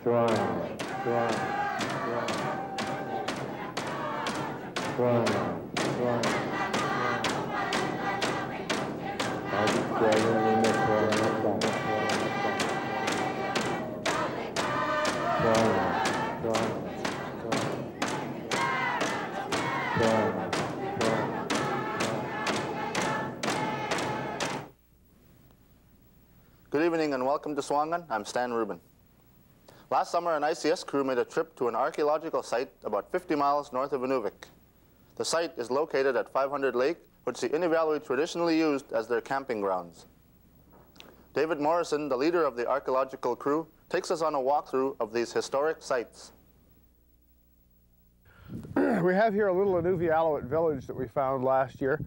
Good evening and welcome to SUAANGAN. I'm Stan Rubin. Last summer, an ICS crew made a trip to an archaeological site about 50 miles north of Inuvik. The site is located at 500 Lake, which the Inuvialuit traditionally used as their camping grounds. David Morrison, the leader of the archaeological crew, takes us on a walkthrough of these historic sites. We have here a little Inuvialuit village that we found last year.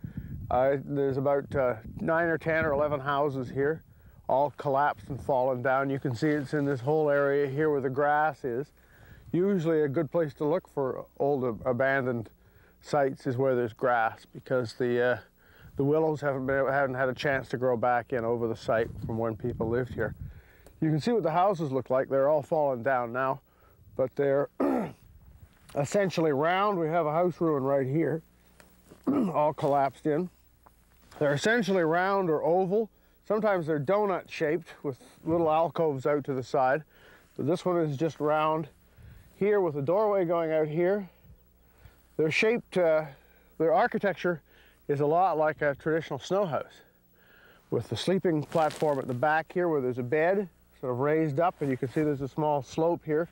There's about 9 or 10 or 11 houses here, all collapsed and fallen down. You can see it's in this whole area here where the grass is. Usually a good place to look for old abandoned sites is where there's grass, because the willows haven't had a chance to grow back in over the site from when people lived here. You can see what the houses look like. They're all fallen down now, but they're essentially round. We have a house ruin right here, all collapsed in. They're essentially round or oval. Sometimes they're donut shaped with little alcoves out to the side, but this one is just round here with a doorway going out here. They're shaped, their architecture is a lot like a traditional snow house, with the sleeping platform at the back here where there's a bed sort of raised up, and you can see there's a small slope here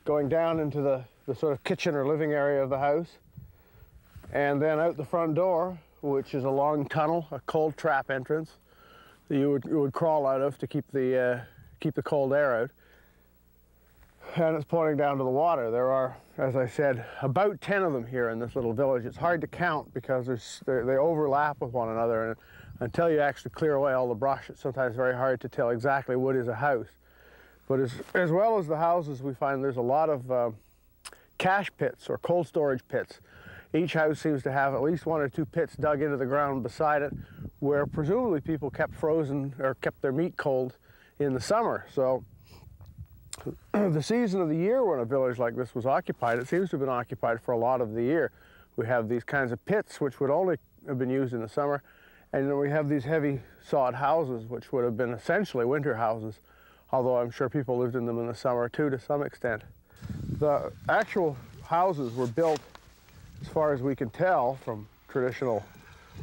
going down into the sort of kitchen or living area of the house. And then out the front door, which is a long tunnel, a cold trap entrance that you would crawl out of to keep the cold air out. And it's pointing down to the water. There are, as I said, about 10 of them here in this little village. It's hard to count because they overlap with one another, and until you actually clear away all the brush, it's sometimes very hard to tell exactly what is a house. But as well as the houses, we find there's a lot of cache pits or cold storage pits. Each house seems to have at least 1 or 2 pits dug into the ground beside it, where presumably people kept frozen or kept their meat cold in the summer. So the season of the year when a village like this was occupied, it seems to have been occupied for a lot of the year. We have these kinds of pits which would only have been used in the summer, and then we have these heavy sod houses which would have been essentially winter houses, although I'm sure people lived in them in the summer too to some extent. The actual houses were built, as far as we can tell from traditional,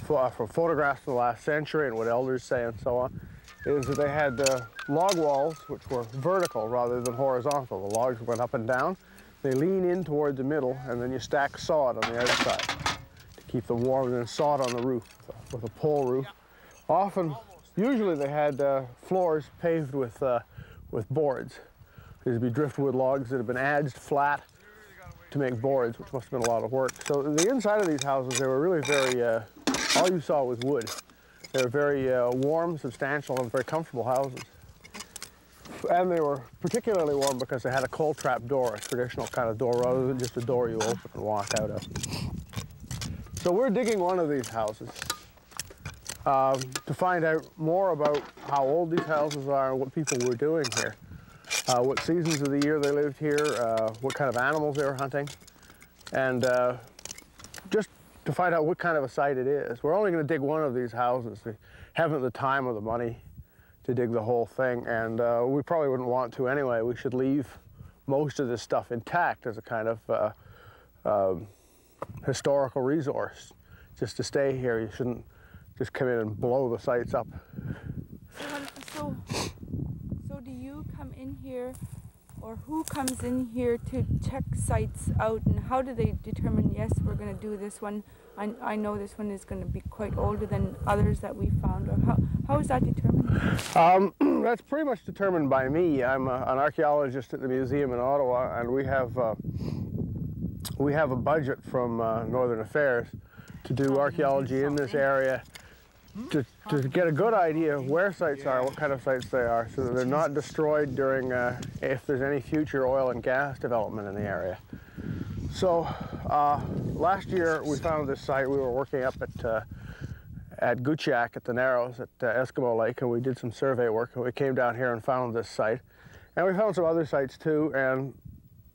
from photographs from the last century and what elders say and so on, is that they had log walls which were vertical rather than horizontal. The logs went up and down. They lean in toward the middle, and then you stack sod on the outside to keep them warm, and then sod on the roof with a pole roof. Usually they had floors paved with boards. These would be driftwood logs that had been adzed flat to make boards, which must have been a lot of work. So the inside of these houses, they were really very, all you saw was wood. They were very warm, substantial, and very comfortable houses. And they were particularly warm because they had a cold trap door, a traditional kind of door, rather than just a door you open and walk out of. So we're digging one of these houses to find out more about how old these houses are and what people were doing here. What seasons of the year they lived here, what kind of animals they were hunting, and just to find out what kind of a site it is. We're only going to dig one of these houses. We haven't the time or the money to dig the whole thing, and we probably wouldn't want to anyway. We should leave most of this stuff intact as a kind of historical resource. Just to stay here, you shouldn't just come in and blow the sites up. So do you come in here, or who comes in here to check sites out, and how do they determine, yes, we're going to do this one, I know this one is going to be quite older than others that we found, or how is that determined? That's pretty much determined by me. I'm an archaeologist at the museum in Ottawa, and we have a budget from Northern Affairs to do archaeology in this area, to get a good idea of where sites are, what kind of sites they are, so that they're not destroyed during, if there's any future oil and gas development in the area. So last year we found this site. We were working up at Guchak at the Narrows at Eskimo Lake, and we did some survey work, and we came down here and found this site. And we found some other sites too, and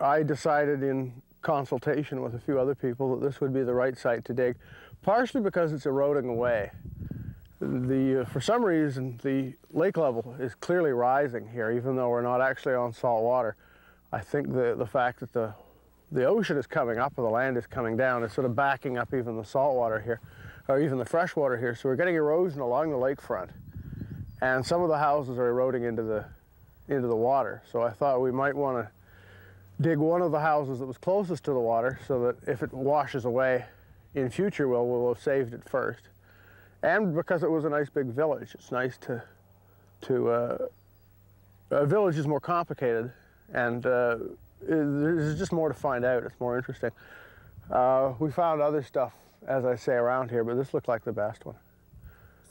I decided in consultation with a few other people that this would be the right site to dig, partially because it's eroding away. For some reason, the lake level is clearly rising here, even though we're not actually on salt water. I think the fact that the ocean is coming up or the land is coming down is sort of backing up even the salt water here, or even the fresh water here. So we're getting erosion along the lakefront, and some of the houses are eroding into the water. So I thought we might want to dig one of the houses that was closest to the water, so that if it washes away in future, we'll have saved it first. And because it was a nice big village, it's nice a village is more complicated, and there's just more to find out. It's more interesting. We found other stuff, as I say, around here, but this looked like the best one.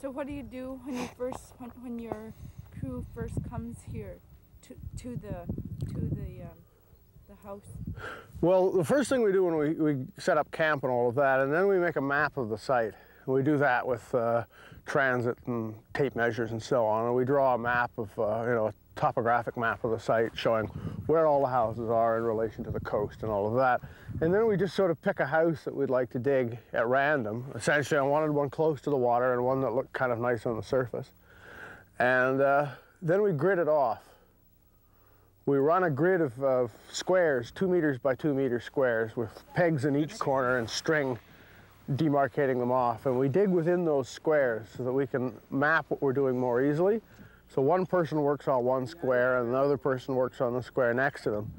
So what do you do when your crew first comes here to the house? Well, the first thing we do when we set up camp and all of that, and then we make a map of the site. We do that with transit and tape measures and so on, and we draw a map of, a topographic map of the site showing where all the houses are in relation to the coast and all of that. And then we just sort of pick a house that we'd like to dig at random. Essentially, I wanted one close to the water and one that looked kind of nice on the surface. And then we grid it off. We run a grid of squares, 2 meters by 2 meter squares, with pegs in each corner and string demarcating them off, and we dig within those squares so that we can map what we're doing more easily. So one person works on one square and another person works on the square next to them.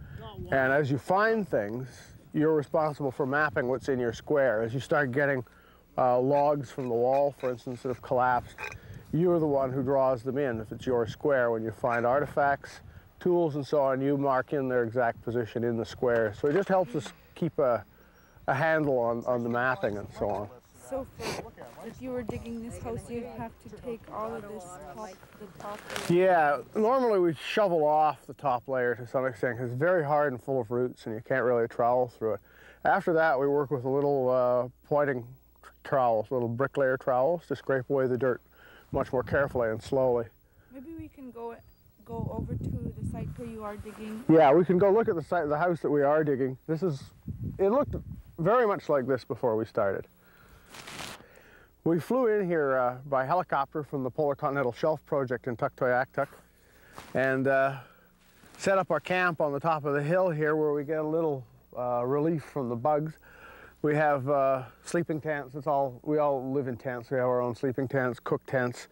And as you find things, you're responsible for mapping what's in your square. As you start getting logs from the wall, for instance, that have collapsed, you're the one who draws them in if it's your square. When you find artifacts, tools and so on, you mark in their exact position in the square. So it just helps us keep a handle on the mapping and so on. So if you were digging this house, you'd have to take all of this the top layer? Yeah, normally we shovel off the top layer to some extent because it's very hard and full of roots and you can't really trowel through it. After that, we work with a little pointing trowels, little bricklayer trowels, to scrape away the dirt much more carefully and slowly. Maybe we can go over to the site where you are digging. Yeah, we can go look at the site, the house that we are digging. It looked very much like this before we started. We flew in here by helicopter from the Polar Continental Shelf project in Tuktoyaktuk and set up our camp on the top of the hill here where we get a little relief from the bugs. We have sleeping tents. We all live in tents. We have our own sleeping tents, cook tents,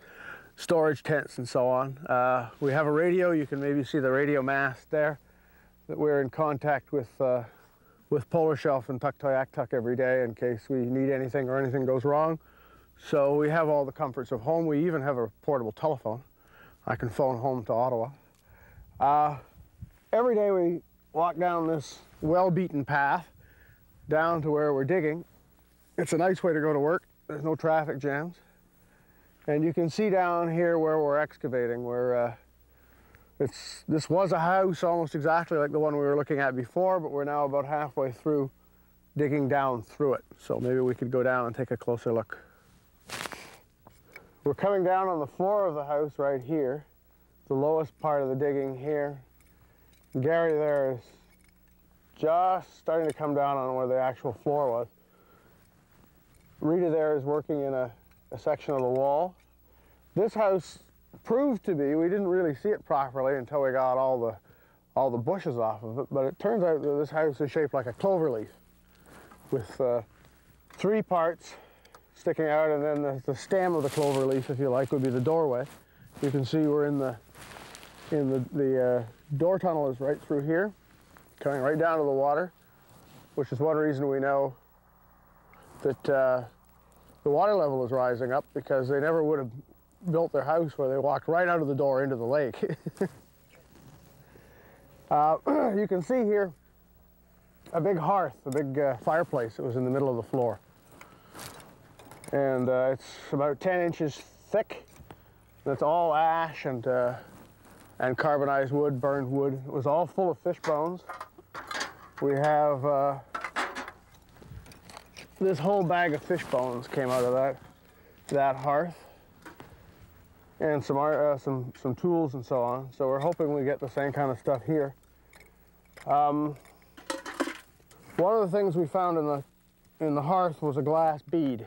storage tents and so on. We have a radio. You can maybe see the radio mast there, that we're in contact with Polar Shelf and Tuktoyaktuk every day in case we need anything or anything goes wrong. So we have all the comforts of home. We even have a portable telephone. I can phone home to Ottawa. Every day we walk down this well-beaten path down to where we're digging. It's a nice way to go to work. There's no traffic jams. And you can see down here where we're excavating, where this was a house almost exactly like the one we were looking at before, but we're now about halfway through digging down through it. So maybe we could go down and take a closer look. We're coming down on the floor of the house right here, the lowest part of the digging here. Gary there is just starting to come down on where the actual floor was. Rita there is working in a section of the wall. This house proved to be, we didn't really see it properly until we got all the bushes off of it, but it turns out that this house is shaped like a clover leaf with 3 parts sticking out, and then the stem of the clover leaf, if you like, would be the doorway. You can see we're in the door tunnel is right through here, coming right down to the water, which is one reason we know that the water level is rising up, because they never would have built their house where they walked right out of the door into the lake. You can see here a big hearth, a big fireplace that was in the middle of the floor. And it's about 10 inches thick. That's all ash and carbonized wood, burned wood. It was all full of fish bones. We have this whole bag of fish bones came out of that hearth. and some tools and so on. So we're hoping we get the same kind of stuff here. One of the things we found in the hearth was a glass bead.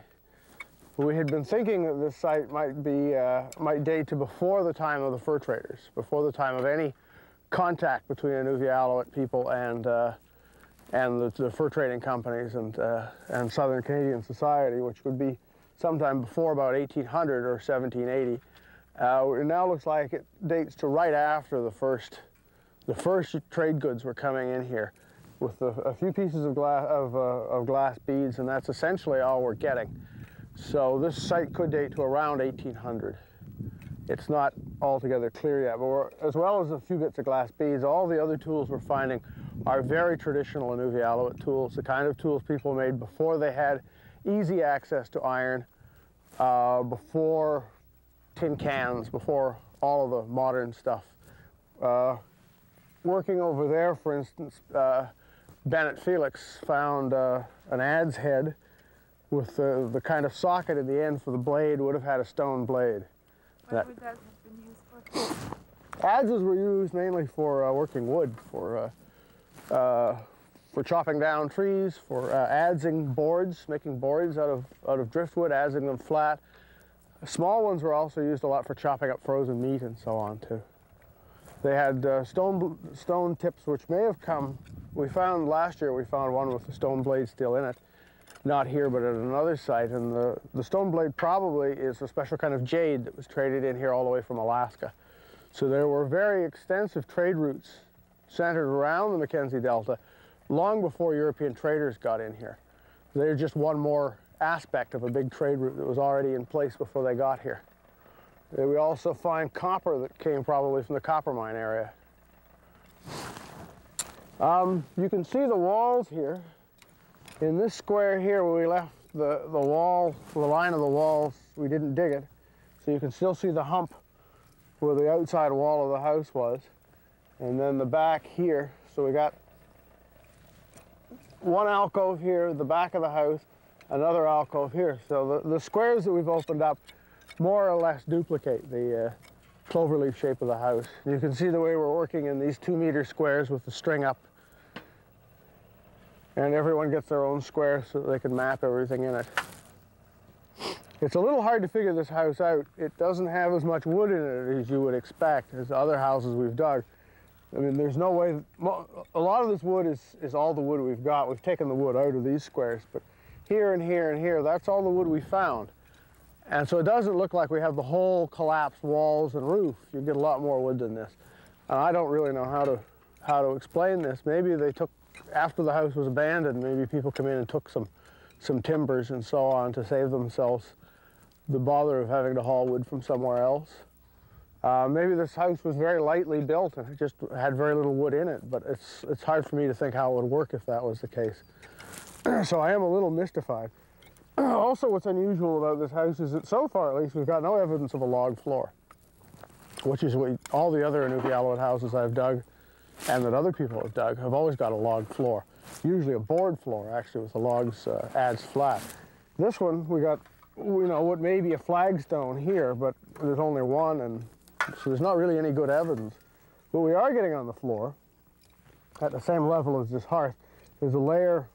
We had been thinking that this site might date to before the time of the fur traders, before the time of any contact between Inuvialuit people and the fur trading companies and Southern Canadian society, which would be sometime before about 1800 or 1780. It now looks like it dates to right after the first trade goods were coming in here, with a few pieces of glass beads, and that's essentially all we're getting. So this site could date to around 1800. It's not altogether clear yet, but as well as a few bits of glass beads, all the other tools we're finding are very traditional Inuvialuit tools, the kind of tools people made before they had easy access to iron, before tin cans, before all of the modern stuff. Working over there, for instance, Bennett Felix found an adze head with the kind of socket at the end for the blade would have had a stone blade. What would that have been used for? Adzes were used mainly for working wood, for chopping down trees, for adzing boards, making boards out of driftwood, adzing them flat. Small ones were also used a lot for chopping up frozen meat and so on too. They had stone tips, which may have come. Last year we found one with the stone blade still in it. Not here, but at another site, and the stone blade probably is a special kind of jade that was traded in here all the way from Alaska. So there were very extensive trade routes centered around the Mackenzie Delta long before European traders got in here. They're just one more aspect of a big trade route that was already in place before they got here. We also find copper that came probably from the copper mine area. You can see the walls here. In this square here where we left the line of the walls, we didn't dig it, so you can still see the hump where the outside wall of the house was. And then the back here, so we got one alcove here, the back of the house, another alcove here. So the squares that we've opened up more or less duplicate the cloverleaf shape of the house. You can see the way we're working in these 2-meter squares with the string up. And everyone gets their own square so that they can map everything in it. It's a little hard to figure this house out. It doesn't have as much wood in it as you would expect as other houses we've dug. I mean, there's no way, a lot of this wood is all the wood we've got. We've taken the wood out of these squares, but here and here and here, that's all the wood we found. And so it doesn't look like we have the whole collapsed walls and roof. You get a lot more wood than this. And I don't really know how to explain this. Maybe they took, after the house was abandoned, maybe people come in and took some timbers and so on to save themselves the bother of having to haul wood from somewhere else. Maybe this house was very lightly built and it just had very little wood in it, but it's hard for me to think how it would work if that was the case. So I am a little mystified. Also, what's unusual about this house is that so far at least we've got no evidence of a log floor, which is what all the other Inuvialuit houses I've dug and that other people have dug have always got a log floor, usually a board floor actually with the logs adze flat. This one we got, you know, what may be a flagstone here, but there's only one, and so there's not really any good evidence. What we are getting on the floor, at the same level as this hearth, is a layer,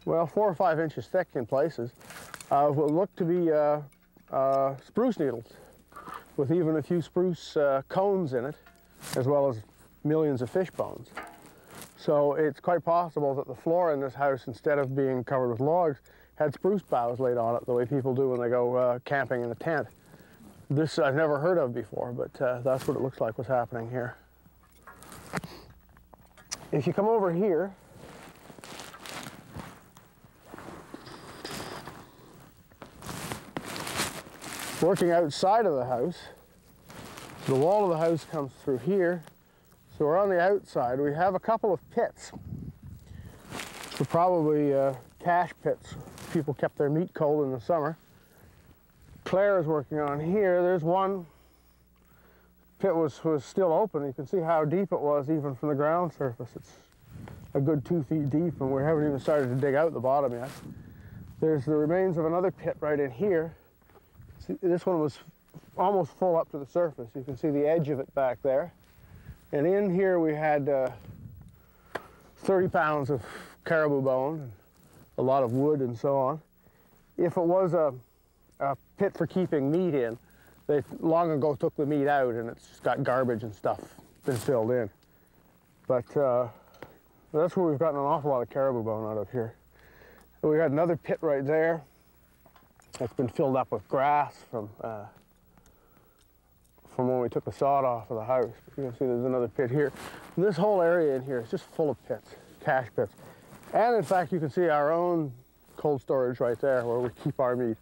well, 4 or 5 inches thick in places, of what look to be spruce needles, with even a few spruce cones in it, as well as millions of fish bones. So it's quite possible that the floor in this house, instead of being covered with logs, had spruce boughs laid on it, the way people do when they go camping in a tent. This I've never heard of before, but that's what it looks like was happening here. If you come over here, working outside of the house, the wall of the house comes through here, so we're on the outside. We have a couple of pits. They're probably cache pits. People kept their meat cold in the summer. Claire is working on here. There's one pit was still open. You can see how deep it was even from the ground surface. It's a good 2 feet deep, and we haven't even started to dig out the bottom yet. There's the remains of another pit right in here. See, this one was almost full up to the surface. You can see the edge of it back there. And in here we had 30 pounds of caribou bone, and a lot of wood and so on. If it was a pit for keeping meat in, they long ago took the meat out and it's got garbage and stuff been filled in. But that's where we've gotten an awful lot of caribou bone out of here. And we got another pit right there that's been filled up with grass from when we took the sod off of the house. You can see there's another pit here. And this whole area in here is just full of pits, cache pits. And in fact, you can see our own cold storage right there where we keep our meat.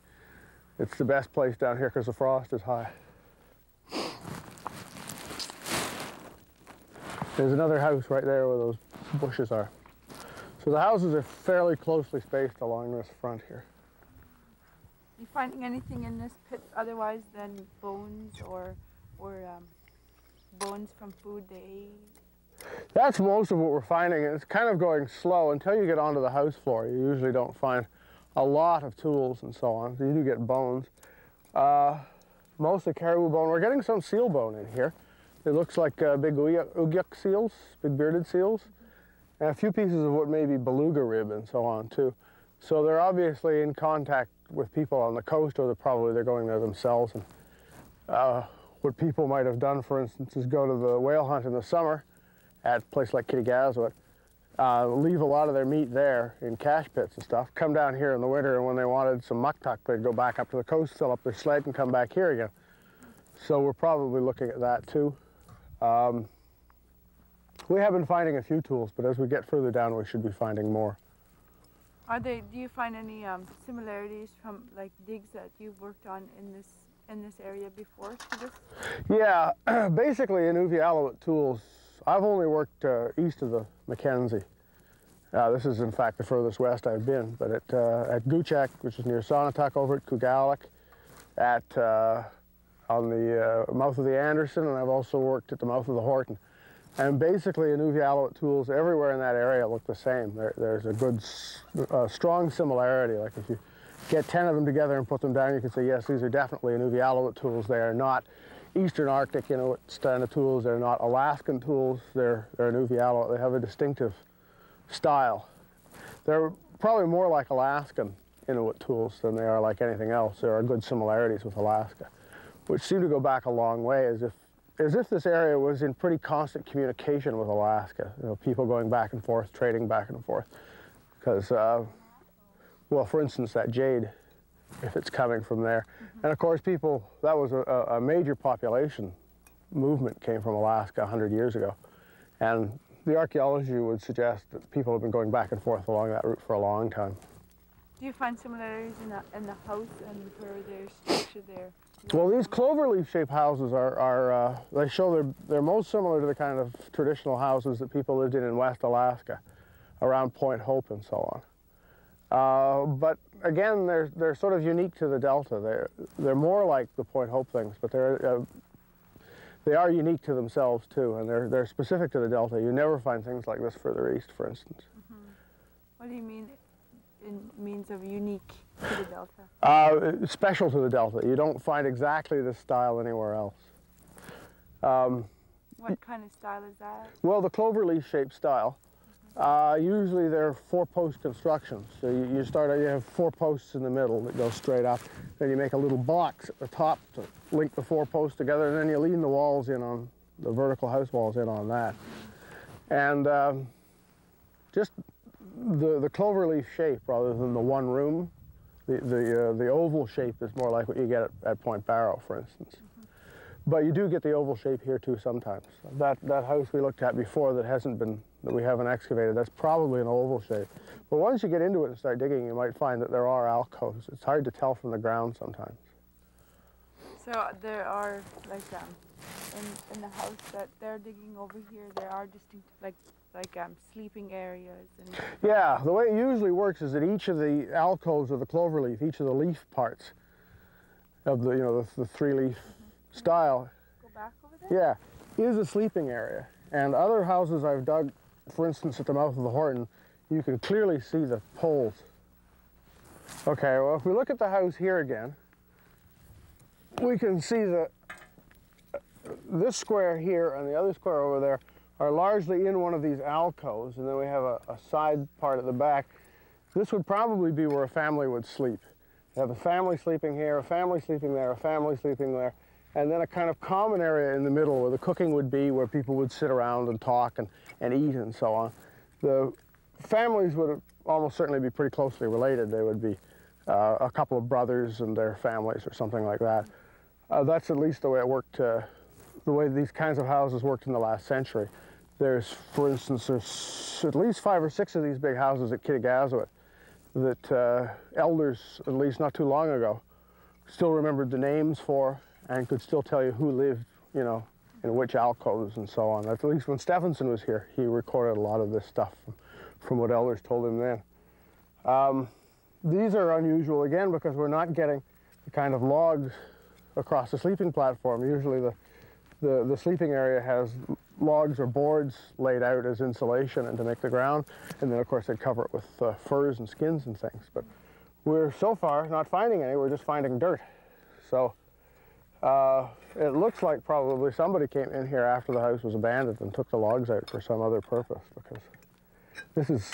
It's the best place down here because the frost is high. There's another house right there where those bushes are. So the houses are fairly closely spaced along this front here. You finding anything in this pit otherwise than bones or bones from food they ate? That's most of what we're finding. It's kind of going slow until you get onto the house floor. You usually don't find a lot of tools and so on. So you do get bones. Mostly caribou bone. We're getting some seal bone in here. It looks like big ugyuk seals, big bearded seals, and a few pieces of what may be beluga rib and so on too. So they're obviously in contact with people on the coast, or they're going there themselves. And what people might have done, for instance, is go to the whale hunt in the summer at a place like Kittigaswat, leave a lot of their meat there in cache pits and stuff, come down here in the winter, and when they wanted some muktuk, they'd go back up to the coast, fill up their sled, and come back here again. So we're probably looking at that too. We have been finding a few tools, but as we get further down, we should be finding more. Do you find any similarities from like digs that you've worked on in this area before to this? Yeah, basically Inuvialuit tools. I've only worked east of the Mackenzie. This is in fact the furthest west I've been, but at Guchak, which is near Sonatuck, over at Kugalik, on the mouth of the Anderson, and I've also worked at the mouth of the Horton. And basically Inuvialuit tools everywhere in that area look the same. There's a good, strong similarity. Like if you get 10 of them together and put them down, you can say, yes, these are definitely Inuvialuit tools. They are not Eastern Arctic Inuit standard tools. They're not Alaskan tools. They're Inuvialuit. They have a distinctive style. They're probably more like Alaskan Inuit tools than they are like anything else. There are good similarities with Alaska, which seem to go back a long way, as if this area was in pretty constant communication with Alaska. You know, people going back and forth, trading back and forth. Because, well, for instance, that jade, if it's coming from there. And of course, people, that was a major population movement came from Alaska 100 years ago. And the archaeology would suggest that people have been going back and forth along that route for a long time. Do you find similarities in the house and where their structure there? Well, these cloverleaf shaped houses they show they're most similar to the kind of traditional houses that people lived in West Alaska, around Point Hope and so on. But again, they're sort of unique to the Delta. They're more like the Point Hope things, but they are unique to themselves too, and they're specific to the Delta. You never find things like this further east, for instance. Mm-hmm. What do you mean in means of unique to the Delta? Special to the Delta. You don't find exactly this style anywhere else. What kind of style is that? Well, the cloverleaf shaped style. Usually they're four-post constructions. So you have 4 posts in the middle that go straight up. Then you make a little box at the top to link the 4 posts together, and then you lean the walls in on, the vertical house walls in on that. And just the cloverleaf shape rather than the one room, the oval shape is more like what you get at Point Barrow, for instance. But you do get the oval shape here too sometimes. That house we looked at before that we haven't excavated, that's probably an oval shape. But once you get into it and start digging, you might find that there are alcoves. It's hard to tell from the ground sometimes. So there are, like, in the house that they're digging over here, there are distinct, like sleeping areas. And yeah, the way it usually works is that each of the alcoves of the cloverleaf, each of the leaf parts of the 3-leaf style, go back over there? Yeah, is a sleeping area. And other houses I've dug, for instance, at the mouth of the Horton, you can clearly see the poles. Okay, well, if we look at the house here again, we can see that this square here and the other square over there are largely in one of these alcoves, and then we have a side part at the back. This would probably be where a family would sleep. You have a family sleeping here, a family sleeping there, a family sleeping there, and then a kind of common area in the middle where the cooking would be, where people would sit around and talk and eat and so on. The families would almost certainly be pretty closely related. They would be a couple of brothers and their families or something like that. That's at least the way it worked, the way these kinds of houses worked in the last century. There's, for instance, there's at least 5 or 6 of these big houses at Kittigazaawit that elders, at least not too long ago, still remembered the names for and could still tell you who lived, you know, in which alcoves and so on. At least when Stephenson was here, he recorded a lot of this stuff from what elders told him then. These are unusual, again, because we're not getting the kind of logs across the sleeping platform. Usually the sleeping area has logs or boards laid out as insulation and to make the ground, and then of course they cover it with furs and skins and things. But we're so far not finding any, we're just finding dirt. So it looks like probably somebody came in here after the house was abandoned and took the logs out for some other purpose, because this is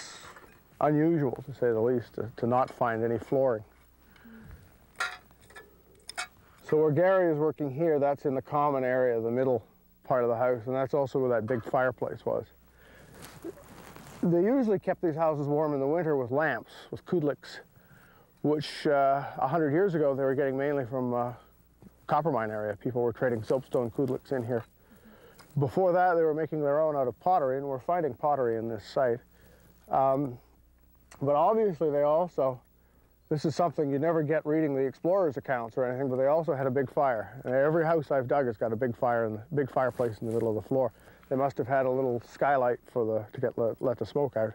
unusual, to say the least, to not find any flooring. So where Gary is working here, that's in the common area, the middle part of the house, and that's also where that big fireplace was. They usually kept these houses warm in the winter with lamps, with kudliks, which 100 years ago they were getting mainly from copper mine area. People were trading soapstone kudliks in here. Before that, they were making their own out of pottery, and we're finding pottery in this site. But obviously they also, this is something you never get reading the explorers' accounts or anything, but they also had a big fire. And every house I've dug has got a big fire and a big fireplace in the middle of the floor. They must have had a little skylight for to let the smoke out.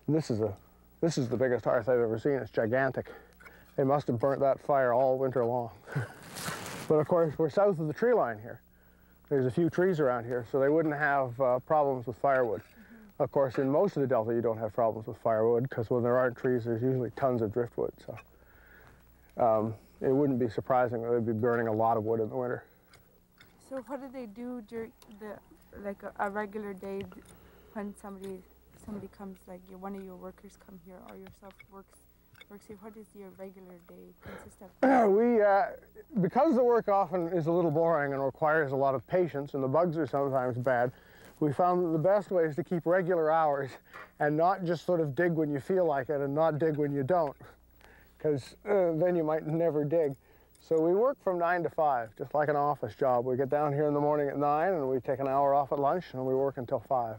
And this is the biggest hearth I've ever seen. It's gigantic. They must have burnt that fire all winter long. But of course, we're south of the tree line here. There's a few trees around here, so they wouldn't have problems with firewood. Of course, in most of the Delta, you don't have problems with firewood, because when there aren't trees, there's usually tons of driftwood. So it wouldn't be surprising that they'd be burning a lot of wood in the winter. So what do they do during like a regular day when somebody comes, like one of your workers come here or yourself works here? What does your regular day consist of? Because the work often is a little boring and requires a lot of patience, and the bugs are sometimes bad, we found that the best way is to keep regular hours and not just sort of dig when you feel like it and not dig when you don't, because then you might never dig. So we work from 9 to 5, just like an office job. We get down here in the morning at 9 and we take an hour off at lunch and we work until 5.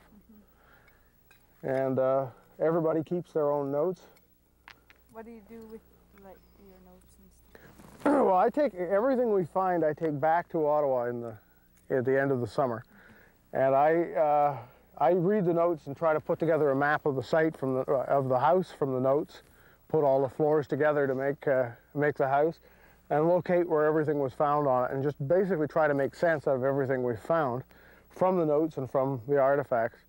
And everybody keeps their own notes. What do you do with like your notes and stuff? Well, I take everything we find, I take back to Ottawa at the end of the summer. And I read the notes and try to put together a map of the site of the house from the notes, put all the floors together to make the house, and locate where everything was found on it, and just basically try to make sense out of everything we found from the notes and from the artifacts.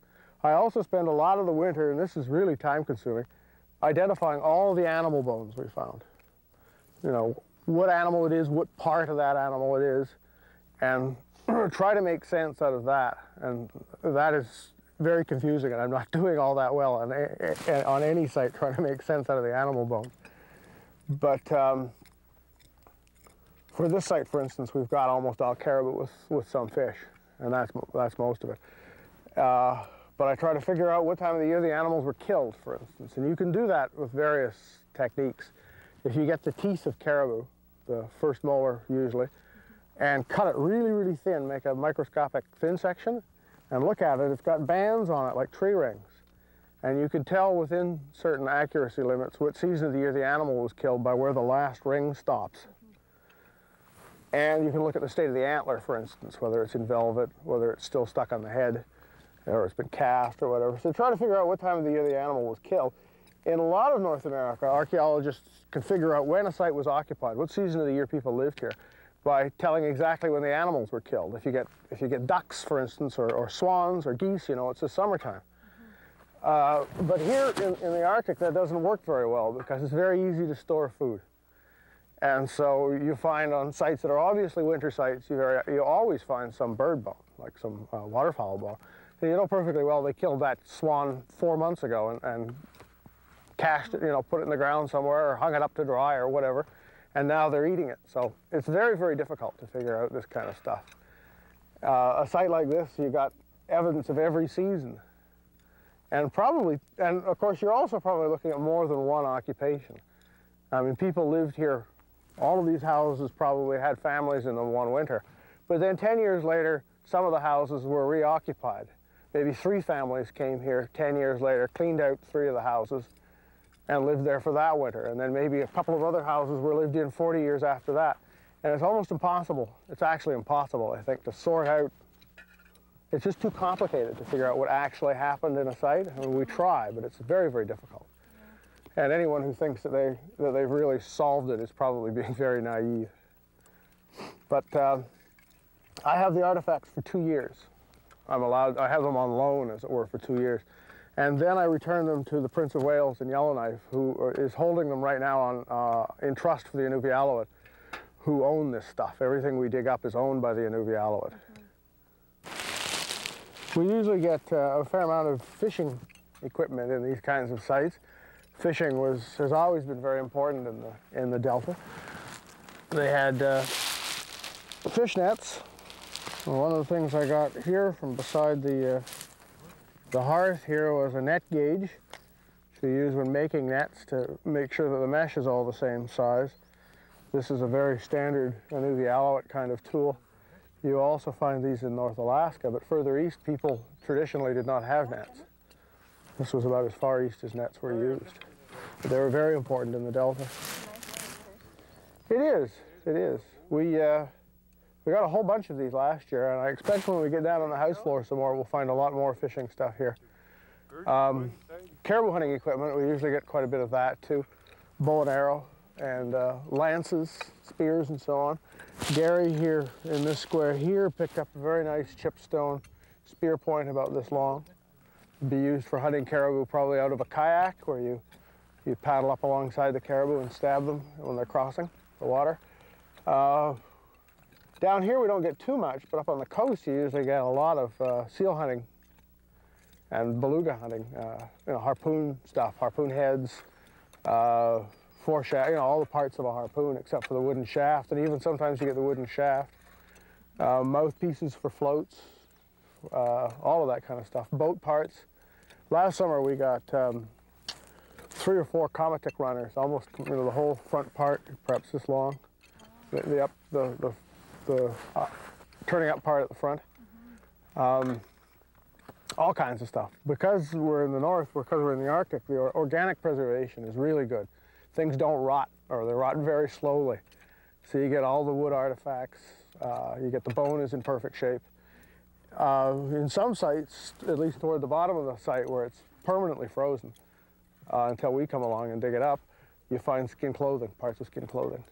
I also spend a lot of the winter, and this is really time-consuming, identifying all the animal bones we found. You know, what animal it is, what part of that animal it is, and try to make sense out of that. And that is very confusing, and I'm not doing all that well on any site trying to make sense out of the animal bone. But for this site, for instance, we've got almost all caribou with some fish, and that's most of it. But I try to figure out what time of the year the animals were killed, for instance, and you can do that with various techniques. If you get the teeth of caribou, the first molar usually, and cut it really, really thin, make a microscopic thin section, and look at it, it's got bands on it like tree rings. And you can tell within certain accuracy limits what season of the year the animal was killed by where the last ring stops. And you can look at the state of the antler, for instance, whether it's in velvet, whether it's still stuck on the head, or it's been cast or whatever. So try to figure out what time of the year the animal was killed. In a lot of North America, archaeologists can figure out when a site was occupied, what season of the year people lived here, by telling exactly when the animals were killed. If you get ducks, for instance, or swans or geese, you know, it's the summertime. But here in the Arctic, that doesn't work very well because it's very easy to store food. And so you find on sites that are obviously winter sites, you always find some bird bone, like some waterfowl bone. And you know perfectly well they killed that swan 4 months ago and cached it, you know, put it in the ground somewhere or hung it up to dry or whatever, and now they're eating it. So it's very, very difficult to figure out this kind of stuff. A site like this, you got evidence of every season. And of course, you're also probably looking at more than one occupation. I mean, people lived here. All of these houses probably had families in them one winter. But then 10 years later, some of the houses were reoccupied. Maybe 3 families came here 10 years later, cleaned out 3 of the houses, and lived there for that winter. And then maybe a couple of other houses were lived in 40 years after that. And it's almost impossible. It's actually impossible, I think, to sort out. It's just too complicated to figure out what actually happened in a site. I mean, we try, but it's very, very difficult. And anyone who thinks that they've really solved it is probably being very naive. But I have the artifacts for 2 years. I have them on loan, as it were, for 2 years. And then I return them to the Prince of Wales in Yellowknife, who is holding them right now in trust for the Inuvialuit, who own this stuff. Everything we dig up is owned by the Inuvialuit. We usually get a fair amount of fishing equipment in these kinds of sites. Fishing has always been very important in the Delta. They had fish nets. One of the things I got here from beside the hearth here was a net gauge, which we use when making nets to make sure that the mesh is all the same size. This is a very standard Inuvialuit kind of tool. You also find these in North Alaska, but further east, people traditionally did not have nets. This was about as far east as nets were used. But they were very important in the Delta. It is. We got a whole bunch of these last year, and I expect when we get down on the house floor some more, we'll find a lot more fishing stuff here. Caribou hunting equipment, we usually get quite a bit of that too. Bow and arrow, and lances, spears, and so on. Gary here in this square here picked up a very nice chipstone spear point about this long. It'd be used for hunting caribou probably out of a kayak, where you paddle up alongside the caribou and stab them when they're crossing the water. Down here we don't get too much, but up on the coast you usually get a lot of seal hunting and beluga hunting. You know, harpoon stuff, harpoon heads, foreshaft, you know, all the parts of a harpoon except for the wooden shaft, and even sometimes you get the wooden shaft. Mouthpieces for floats, all of that kind of stuff. Boat parts. Last summer we got 3 or 4 Comatic runners, almost, you know, the whole front part, perhaps this long. The turning up part at the front. All kinds of stuff. Because we're in the north, because we're in the Arctic, the organic preservation is really good. Things don't rot, or they rot very slowly. So you get all the wood artifacts, you get the bone is in perfect shape. In some sites, at least toward the bottom of the site where it's permanently frozen, until we come along and dig it up, you find skin clothing, parts of skin clothing.